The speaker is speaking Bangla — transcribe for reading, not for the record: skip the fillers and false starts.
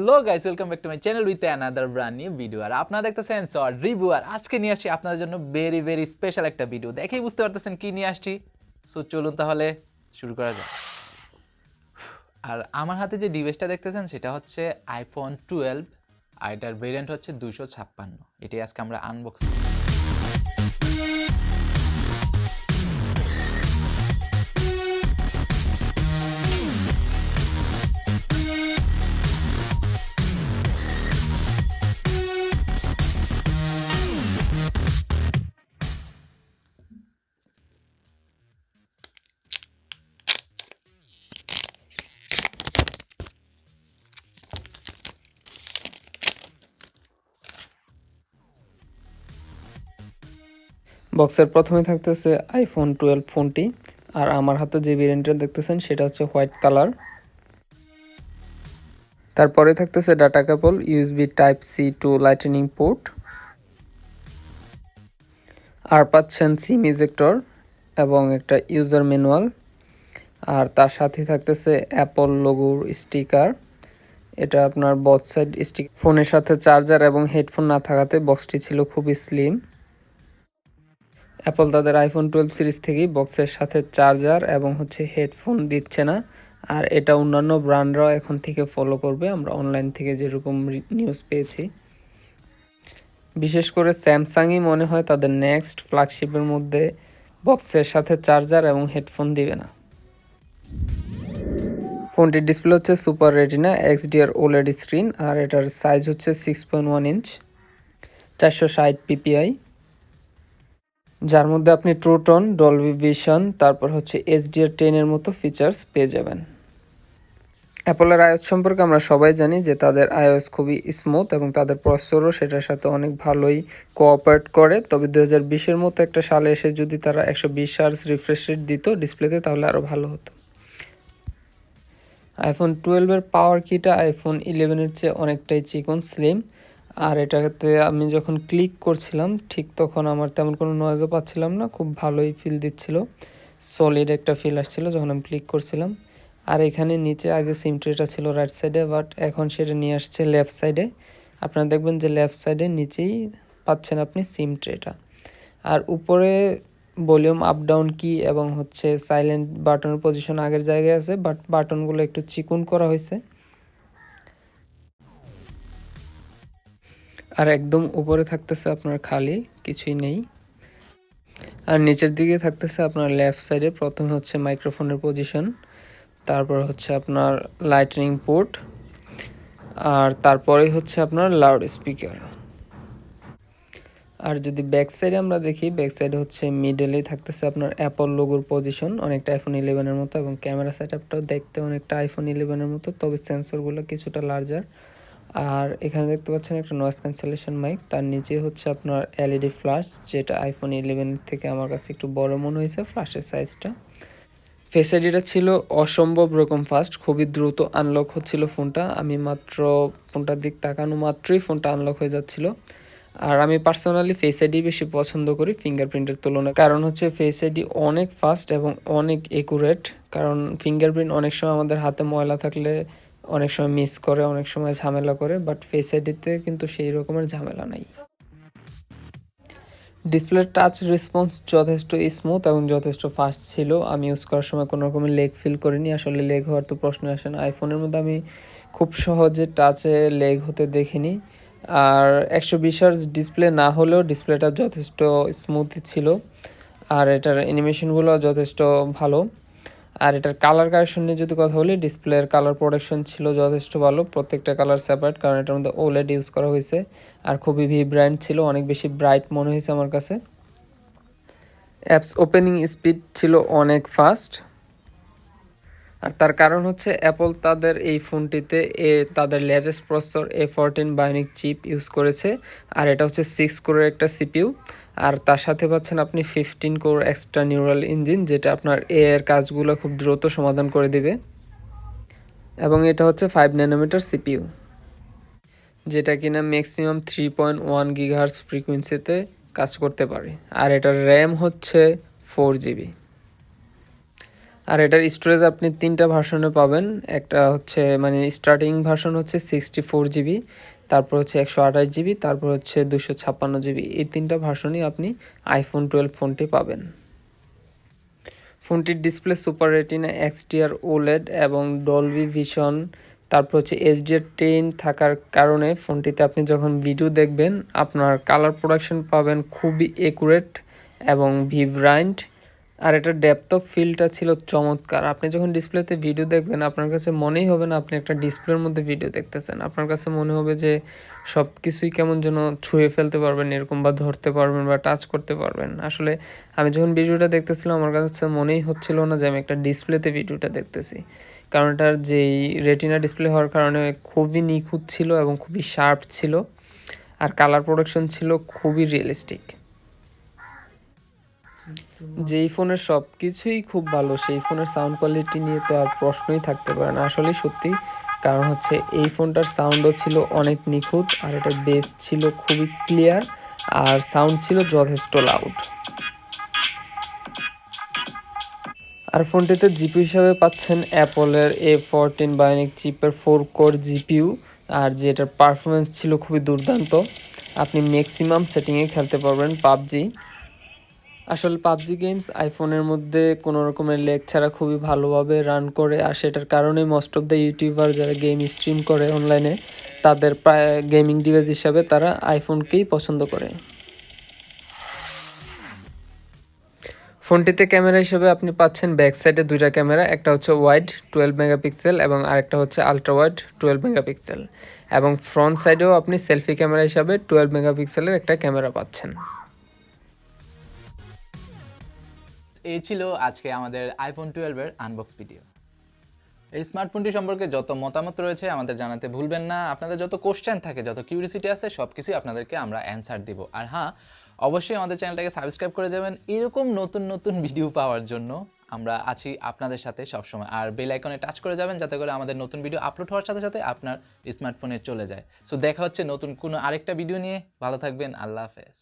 Hello guys, welcome back to my channel with another brand new video. আর আপনারা দেখতেছেন শর্ট রিভিউ। আর আজকে নিয়ে আসছি আপনাদের জন্য ভেরি ভেরি স্পেশাল একটা ভিডিও। দেখেই বুঝতে পারতেছেন কি নিয়ে আসছি। সো চলুন তাহলে শুরু করা যাক। আর আমার হাতে যে ডিভাইসটা দেখতেছেন সেটা হচ্ছে আইফোন 12, আর এটার ভেরিয়েন্ট হচ্ছে 256। এটাই আজকে আমরা আনবক্সিং। বক্সের প্রথমে থাকতেছে আইফোন 12 ফোনটি, আর আমার হাতে যে ভেরিয়েন্টটা দেখতেছেন সেটা হচ্ছে হোয়াইট কালার। তারপরে থাকতেছে data cable, USB type C to lightning port, আর পাচ্ছেন সিম ইজেক্টর এবং একটা ইউজার ম্যানুয়াল। আর তার সাথে থাকতেছে অ্যাপল লোগোর স্টিকার। এটা আপনার বোথ সাইড স্টিক। ফোনের সাথে চার্জার এবং হেডফোন না থাকাতে বক্সটি ছিল খুবই স্লিম। অ্যাপল তাদের আইফোন 12 সিরিজ থেকেই বক্সের সাথে চার্জার এবং হেডফোন দিচ্ছে না, আর এটা অন্যান্য ব্র্যান্ডরাও এখন থেকে ফলো করবে, আমরা অনলাইন থেকে যেরকম নিউজ পেয়েছি। বিশেষ করে স্যামসাংই মনে হয় তাদের নেক্সট ফ্ল্যাগশিপের মধ্যে বক্সের সাথে চার্জার এবং হেডফোন দিবে না। ফোনটির ডিসপ্লে হচ্ছে super Retina XDR OLED screen, আর এটার সাইজ হচ্ছে 6.1 ইঞ্চ, 460 পিপিআই, যার মধ্যে আপনি ট্রুটন, ডলবি ভিশন, তারপর HDR10 এর মতো ফিচার্স পেয়ে যাবেন। অ্যাপলের আইওএস সম্পর্কে আমরা সবাই জানি যে তাদের আইওএস খুবই স্মুথ এবং তাদের প্রসেসরও সেটার সাথে অনেক ভালোই কোঅপারেট করে। তবে 2020-এর মতো একটা সালে এসে যদি তারা 120 হার্জ রিফ্রেশ রেট দিত ডিসপ্লেতে তাহলে আরও ভালো হতো। আইফোন 12-এর পাওয়ার কিটা আইফোন 11-এর চেয়ে অনেকটাই চিকন স্লিম, আর এটাতে আমি যখন ক্লিক করছিলাম ঠিক তখন আমার তেমন কোনো নয়েজও পাচ্ছিলাম না, খুব ভালোই ফিল দিচ্ছিল, সলিড একটা ফিল আসছিল যখন আমি ক্লিক করছিলাম। আর এখানে নিচে আগে সিম ট্রেটা ছিল রাইট সাইডে, বাট এখন সেটা নিয়ে আসছে লেফট সাইডে। আপনারা দেখবেন যে লেফট সাইডে নিচেই পাচ্ছেন আপনি সিম ট্রেটা। আর উপরে ভলিউম আপ ডাউন কি এবং সাইলেন্ট বাটনের পজিশন আগের জায়গায় আছে, বাট বাটনগুলো একটু চিকন করা হয়েছে। আর একদম উপরে থাকতেছে আপনার খালি, কিছুই নেই। আর নিচের দিকে থাকতেছে আপনার লেফট সাইডে প্রথমে মাইক্রোফোনের পজিশন, তারপর আপনার লাইটনিং পোর্ট, আর তারপরে আপনার লাউড স্পিকার। আর যদি ব্যাক সাইডে আমরা দেখি, ব্যাক সাইডে মিডলেই থাকতেছে আপনার অ্যাপল লোগোর পজিশন, অনেকটা আইফোন 11-এর মতো, এবং ক্যামেরা সেটআপটাও দেখতে অনেকটা আইফোন 11-এর মতো, তবে সেন্সরগুলো কিছুটা লার্জার। আর এখানে দেখতে পাচ্ছেন একটা নয়েজ ক্যান্সেলেশন মাইক, তার নিচে আপনার এলইডি ফ্ল্যাশ, যেটা আইফোন 11 থেকে আমার কাছে একটু বড় মনে হয়েছে ফ্ল্যাশের সাইজটা। ফেস আইডিটা ছিল অসম্ভব রকম ফাস্ট, খুবই দ্রুত আনলক হচ্ছিল ফোনটা। আমি মাত্র ফোনটার দিক তাকানো মাত্রই ফোনটা আনলক হয়ে যাচ্ছিল। আর আমি পার্সোনালি ফেস আইডি বেশি পছন্দ করি ফিঙ্গারপ্রিন্টের তুলনায়, কারণ ফেস আইডি অনেক ফাস্ট এবং অনেক একুরেট। কারণ ফিঙ্গারপ্রিন্ট অনেক সময় আমাদের হাতে ময়লা থাকলে অনেক সময় মিস করে, অনেক সময় ঝামেলা করে, বাট ফেস আইডিতে কিন্তু সেই রকমের ঝামেলা নাই। ডিসপ্লের টাচ রেসপন্স যথেষ্ট স্মুথ এবং যথেষ্ট ফাস্ট ছিল। আমি ইউজ করার সময় কোনো রকমের লেগ ফিল করিনি, আসলে লেগ হওয়ার তো প্রশ্ন আসে না। আইফোনের মধ্যে আমি খুব সহজে টাচে লেগ হতে দেখিনি। আর 120 হার্জ ডিসপ্লে না হলেও ডিসপ্লেটা যথেষ্ট স্মুথই ছিল, আর এটার অ্যানিমেশনগুলো যথেষ্ট ভালো। আর এটার কালার কারেকশন নিয়ে যদি কথা বলি, ডিসপ্লের কালার প্রোটেকশন ছিল যথেষ্ট ভালো, প্রত্যেকটা কালার সেপারেট, কারণ এটার মধ্যে ওলেড ইউজ করা হয়েছে। আর খুবই ভিব্রান্ট ছিল, অনেক বেশি ব্রাইট মনে হয়েছে আমার কাছে। অ্যাপস ওপেনিং স্পিড ছিল অনেক ফাস্ট, আর তার কারণ অ্যাপল তাদের এই ফোনটিতে তাদের latest processor A14 bionic chip use করেছে, আর এটা 6 কোরের একটা সিপিইউ। আর তার সাথে পাচ্ছেন আপনি 15 কোর এক্সট্রা নিউরাল ইঞ্জিন, যেটা আপনার এর কাজগুলো খুব দ্রুত সমাধান করে দিবে। এবং এটা 5 ন্যানোমিটার সিপিইউ, যেটা কিনা ম্যাক্সিমাম 3.1 গিগাহার্টজ ফ্রিকোয়েন্সিতে কাজ করতে পারে। আর এটার র্যাম 4 জিবি। আর এটার স্টোরেজ আপনি 3টা ভার্সনে পাবেন। একটা হচ্ছে মানে স্টার্টিং ভার্সন হচ্ছে 64 জিবি, তারপর হচ্ছে 128 জিবি, তারপর হচ্ছে 256 জিবি। এই 3টা ভার্সনই আপনি আইফোন 12 ফোনটি পাবেন। ফোনটির ডিসপ্লে সুপার রেটিনা এক্সটিআর ওলেড এবং ডলবি ভিশন, তারপর হচ্ছে HDR10 থাকার কারণে ফোনটিতে আপনি যখন ভিডিও দেখবেন আপনার কালার প্রোডাকশন পাবেন খুবই একুরেট এবং ভিব্রান্ট। আর এটার ডেপথ অফ ফিলটা ছিল চমৎকার। আপনি যখন ডিসপ্লেতে ভিডিও দেখবেন আপনার কাছে মনেই হবে না আপনি একটা ডিসপ্লের মধ্যে ভিডিও দেখতেছেন। আপনার কাছে মনে হবে যে সব কিছুই কেমন যেন ছুঁয়ে ফেলতে পারবেন এরকম, বা ধরতে পারবেন বা টাচ করতে পারবেন। আসলে আমি যখন ভিডিওটা দেখতেছিলাম আমার কাছে মনেই হচ্ছিল না যে আমি একটা ডিসপ্লেতে ভিডিওটা দেখতেছি, কারণ এটার যেই রেটিনা ডিসপ্লে হওয়ার কারণে খুবই নিখুঁত ছিল এবং খুবই শার্প ছিল, আর কালার প্রোডাকশন ছিল খুবই রিয়েলিস্টিক। যেই ফোনের সব কিছুই খুব ভালো সেই ফোনের সাউন্ড কোয়ালিটি নিয়ে তো আর প্রশ্নই থাকতে পারে না। আসলেই সত্যি, কারণ হচ্ছে এই ফোনটার সাউন্ডও ছিল অনেক নিখুঁত, আর এটার বেস ছিল খুবই ক্লিয়ার, আর সাউন্ড ছিল যথেষ্ট লাউড। আর ফোনটিতে জিপি হিসাবে পাচ্ছেন অ্যাপলের A14 বায়োনিক চিপের 4 কোর জিপিইউ, আর যেটার পারফরমেন্স ছিল খুবই দুর্দান্ত। আপনি ম্যাক্সিমাম সেটিংয়ে খেলতে পারবেন পাবজি। আসলে পাবজি গেমস আইফোনের মধ্যে কোনো রকমের লেগ ছাড়া খুবই ভালোভাবে রান করে, আর সেটার কারণেই মোস্ট অফ দ্য ইউটিউবার যারা গেম স্ট্রিম করে অনলাইনে তাদের প্রায় গেমিং ডিভাইস হিসাবে তারা আইফোনকেই পছন্দ করে। ফোনটিতে ক্যামেরা হিসেবে আপনি পাচ্ছেন ব্যাক সাইডে 2টা ক্যামেরা, একটা হচ্ছে ওয়াইড 12 মেগাপিক্সেল এবং আরেকটা হচ্ছে আলট্রা ওয়াইড 12 মেগাপিক্সেল, এবং ফ্রন্ট সাইডেও আপনি সেলফি ক্যামেরা হিসাবে 12 মেগাপিক্সেলের একটা ক্যামেরা পাচ্ছেন। এই ছিল আজকে আমাদের আইফোন 12 এর আনবক্স ভিডিও। এই স্মার্টফোনটি সম্পর্কে যত মতামত রয়েছে আমাদের জানাতে ভুলবেন না। আপনাদের যত কোশ্চেন থাকে, যত কিউরিসিটি আছে, সব কিছুই আপনাদেরকে আমরা অ্যান্সার দিব। আর হ্যাঁ, অবশ্যই আমাদের চ্যানেলটাকে সাবস্ক্রাইব করে যাবেন এরকম নতুন নতুন ভিডিও পাওয়ার জন্য। আমরা আছি আপনাদের সাথে সবসময়। আর বেল আইকনে টাচ করে যাবেন যাতে করে আমাদের নতুন ভিডিও আপলোড হওয়ার সাথে সাথে আপনার স্মার্টফোনে চলে যায়। সো দেখা হচ্ছে নতুন কোনো আরেকটা ভিডিও নিয়ে। ভালো থাকবেন, আল্লাহ হাফেজ।